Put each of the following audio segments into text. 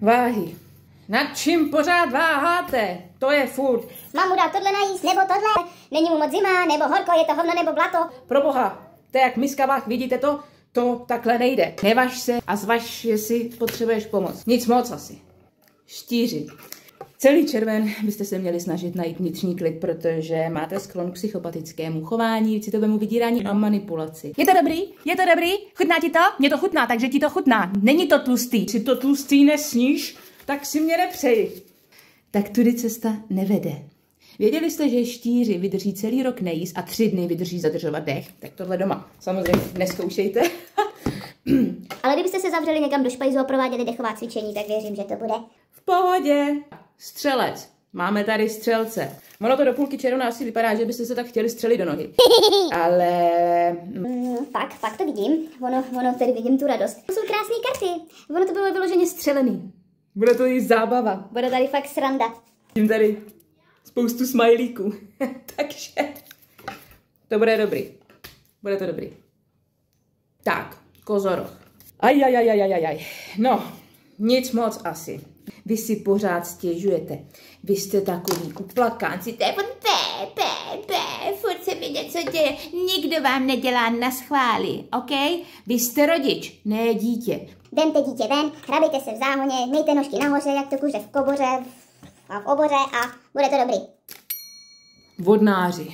Váhy. Nad čím pořád váháte? To je furt. Mám mu dát tohle najíst, nebo tohle? Není mu moc zima, nebo horko, je to hovno, nebo blato? Proboha, to je jak miska vah, vidíte to? To takhle nejde. Nevaž se a zvaž, jestli potřebuješ pomoc. Nic moc asi. Štíři. Celý červen byste se měli snažit najít vnitřní klid, protože máte sklon k psychopatickému chování, citovému vydírání a manipulaci. Je to dobrý? Je to dobrý? Chutná ti to? Mně to chutná, takže ti to chutná. Není to tlustý. Si to tlustý nesníš, tak si mě nepřeji. Tak tudy cesta nevede. Věděli jste, že štíři vydrží celý rok nejíst a 3 dny vydrží zadržovat dech? Tak tohle doma. Samozřejmě neskoušejte. Ale kdybyste se zavřeli někam do špajzu a prováděli dechová cvičení, tak věřím, že to bude V pohodě. Střelec. Máme tady střelce. Ono to do půlky června asi vypadá, že byste se tak chtěli střelit do nohy. Ale... Pak to vidím. Ono tady vidím tu radost. To jsou krásné karty. Ono to bylo vyloženě střelený. Bude to jí zábava. Bude tady fakt sranda. Tím tady spoustu smajlíků. Takže to bude dobrý. Bude to dobrý. Tak, kozoroch. Aj. No, nic moc asi. Vy si pořád stěžujete. Vy jste takový uplakánci. To je furt se mi něco děje. Nikdo vám nedělá na schvály, ok? Vy jste rodič, ne dítě. Vemte dítě ven, hrabejte se v záhoně, mějte nožky nahoře, jak to kuře v koboře a v oboře a bude to dobrý. Vodnáři.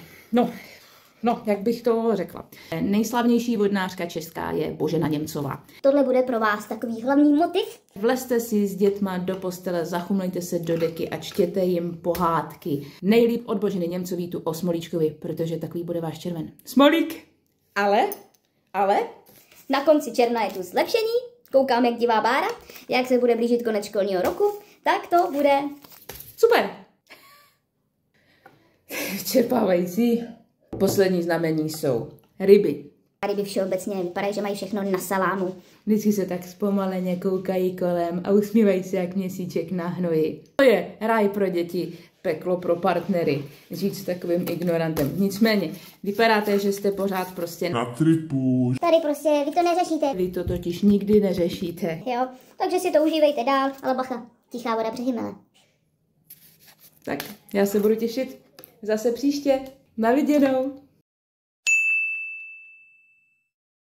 No, jak bych to řekla. Nejslavnější vodnářka česká je Božena Němcová. Tohle bude pro vás takový hlavní motiv. Vlezte si s dětma do postele, zachumlejte se do deky a čtěte jim pohádky. Nejlíp od Boženy Němcový tu o Smolíčkovi, protože takový bude váš červen. Smolík! Ale? Na konci června je tu zlepšení, koukám jak divá Bára, jak se bude blížit konec školního roku, tak to bude super! Vyčerpávající. Poslední znamení jsou ryby. A ryby všeobecně vypadají, že mají všechno na salámu. Vždycky se tak zpomaleně koukají kolem a usmívají se jak měsíček na hnoji. To je ráj pro děti, peklo pro partnery. Žít s takovým ignorantem. Nicméně, vypadáte, že jste pořád prostě na tripu. Tady prostě vy to neřešíte. Vy to totiž nikdy neřešíte. Jo, takže si to užívejte dál, ale bacha, tichá voda přes hymele. Tak, já se budu těšit zase příště. Na viděnou.